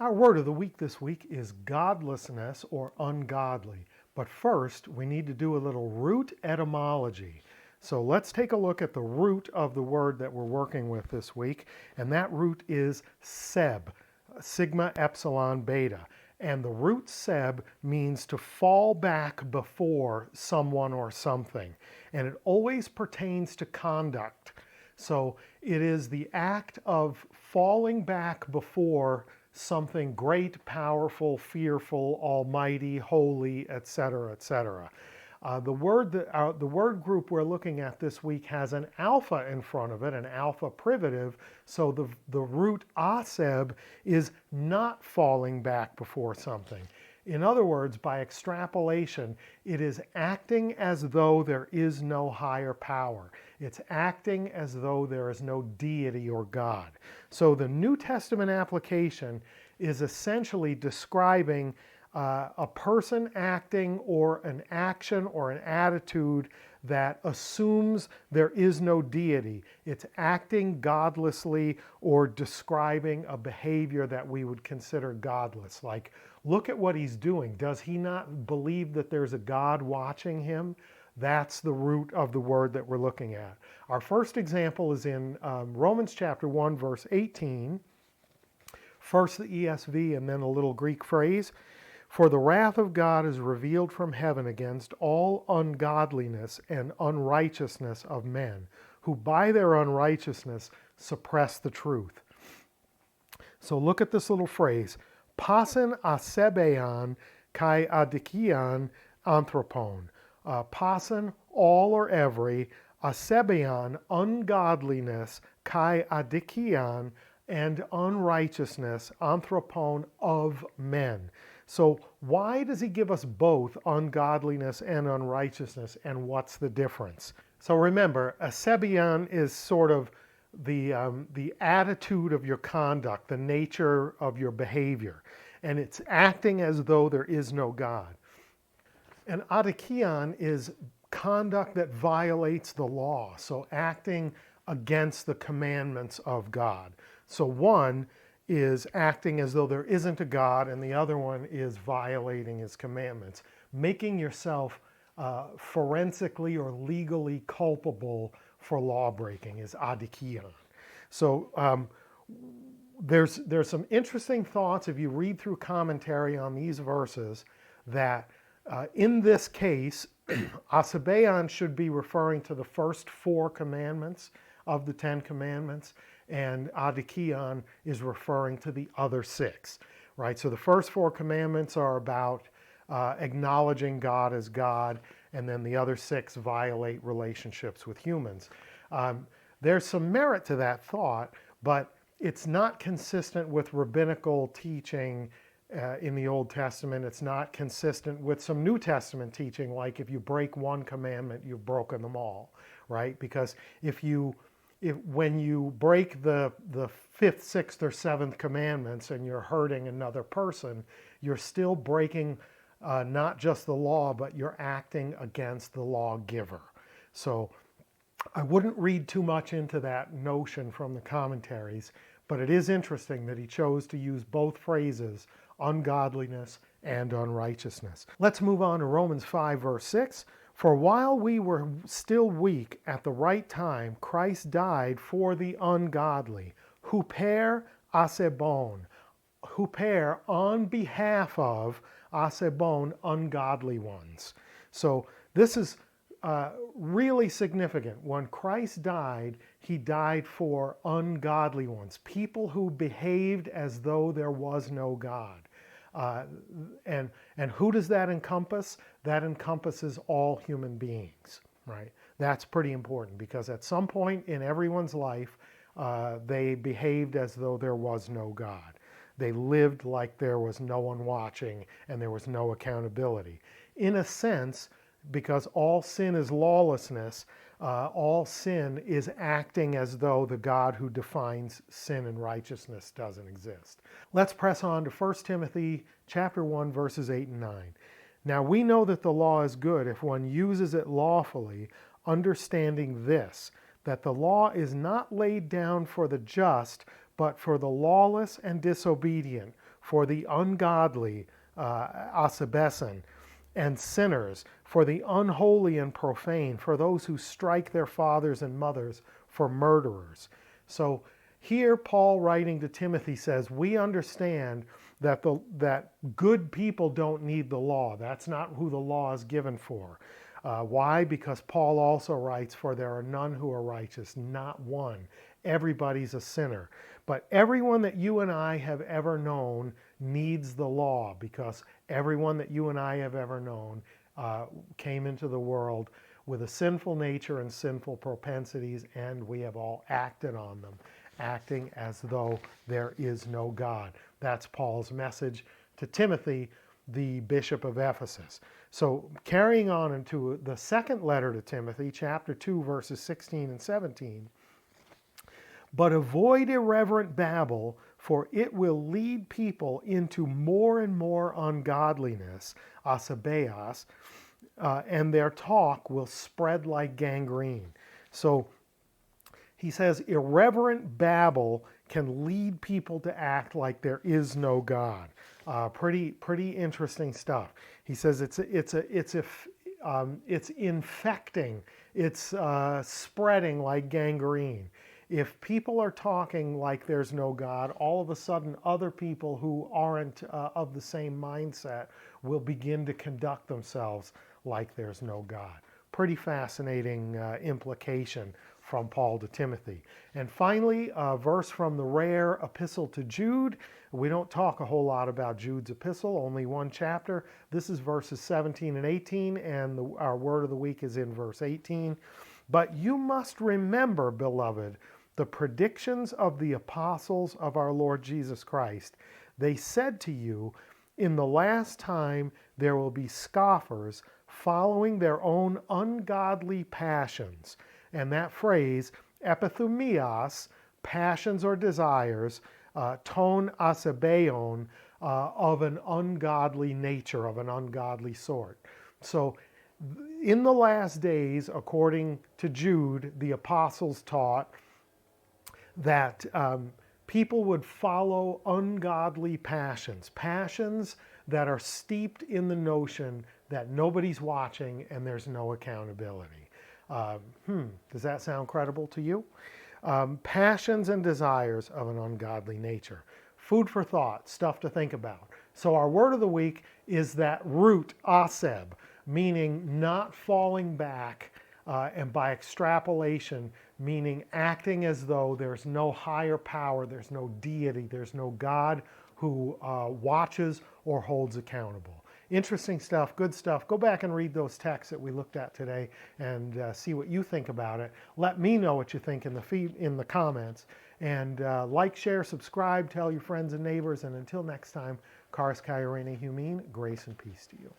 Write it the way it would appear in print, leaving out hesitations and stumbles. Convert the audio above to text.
Our word of the week this week is godlessness or ungodly. But first, we need to do a little root etymology. So let's take a look at the root of the word that we're working with this week, and that root is seb, sigma epsilon beta. And the root seb means to fall back before someone or something, and it always pertains to conduct. So it is the act of falling back before something great, powerful, fearful, almighty, holy, etc., etc. The word group we're looking at this week has an alpha in front of it, an alpha privative, so the root aseb is not falling back before something. In other words, by extrapolation, it is acting as though there is no higher power. It's acting as though there is no deity or God. So the New Testament application is essentially describing a person acting or an action or an attitude that assumes there is no deity. It's acting godlessly or describing a behavior that we would consider godless. Like, look at what he's doing. Does he not believe that there's a God watching him? That's the root of the word that we're looking at. Our first example is in Romans chapter 1, verse 18. First the ESV and then a little Greek phrase. For the wrath of God is revealed from heaven against all ungodliness and unrighteousness of men, who by their unrighteousness suppress the truth. So look at this little phrase. Pasen asebeon kai adikion anthropon. Pasen, all or every, asebeon, ungodliness, kai adikion, and unrighteousness, anthropon, of men. So why does he give us both ungodliness and unrighteousness, and what's the difference? So remember, asebeon is sort of the attitude of your conduct, the nature of your behavior, and it's acting as though there is no God. And adikion is conduct that violates the law, so acting against the commandments of God. So one is acting as though there isn't a God, and the other one is violating his commandments, making yourself forensically or legally culpable for law breaking is adikion. So there's some interesting thoughts if you read through commentary on these verses that in this case, asebeon should be referring to the first 4 commandments of the 10 commandments, and adikion is referring to the other 6, right? So the first 4 commandments are about acknowledging God as God, and then the other 6 violate relationships with humans. There's some merit to that thought, but it's not consistent with rabbinical teaching in the Old Testament. It's not consistent with some New Testament teaching, like if you break one commandment, you've broken them all, right? Because when you break the 5th, 6th, or 7th commandments and you're hurting another person, you're still breaking not just the law, but you're acting against the lawgiver. So I wouldn't read too much into that notion from the commentaries, but it is interesting that he chose to use both phrases, ungodliness and unrighteousness. Let's move on to Romans 5, verse 6. For while we were still weak, at the right time, Christ died for the ungodly. Huper asebon. Huper on behalf of asebon, ungodly ones. So this is really significant. When Christ died, he died for ungodly ones, people who behaved as though there was no God. And who does that encompass? That encompasses all human beings, right? That's pretty important because at some point in everyone's life, they behaved as though there was no God. They lived like there was no one watching and there was no accountability. In a sense, because all sin is lawlessness, all sin is acting as though the God who defines sin and righteousness doesn't exist. Let's press on to 1 Timothy chapter 1, verses 8 and 9. Now we know that the law is good if one uses it lawfully, understanding this, that the law is not laid down for the just, but for the lawless and disobedient, for the ungodly, asabesan, and sinners, for the unholy and profane, for those who strike their fathers and mothers, for murderers. So here Paul, writing to Timothy, says, we understand that good people don't need the law. That's not who the law is given for. Why? Because Paul also writes, for there are none who are righteous, not one. Everybody's a sinner. But everyone that you and I have ever known needs the law, because everyone that you and I have ever known came into the world with a sinful nature and sinful propensities, and we have all acted on them, acting as though there is no God. That's Paul's message to Timothy, the bishop of Ephesus. So carrying on into the second letter to Timothy, chapter 2, verses 16 and 17, but avoid irreverent babble, for it will lead people into more and more ungodliness, asabeas, and their talk will spread like gangrene. So he says irreverent babble can lead people to act like there is no God. Pretty interesting stuff. He says it's infecting, it's spreading like gangrene. If people are talking like there's no God, all of a sudden other people who aren't of the same mindset will begin to conduct themselves like there's no God. Pretty fascinating implication from Paul to Timothy. And finally, a verse from the rare epistle to Jude. We don't talk a whole lot about Jude's epistle, only one chapter. This is verses 17 and 18, and our word of the week is in verse 18. But you must remember, beloved, the predictions of the apostles of our Lord Jesus Christ. They said to you, in the last time there will be scoffers following their own ungodly passions. And that phrase, epithumias, passions or desires, ton asabeon, of an ungodly nature, of an ungodly sort. So in the last days, according to Jude, the apostles taught that people would follow ungodly passions, passions that are steeped in the notion that nobody's watching and there's no accountability. Does that sound credible to you? Passions and desires of an ungodly nature. Food for thought, stuff to think about. So our word of the week is that root, aseb, meaning not falling back, and by extrapolation, meaning acting as though there's no higher power, there's no deity, there's no God who watches or holds accountable. Interesting stuff, good stuff. Go back and read those texts that we looked at today and see what you think about it. Let me know what you think in the comments. And like, share, subscribe, tell your friends and neighbors. And until next time, Karis Kairene Humin, grace and peace to you.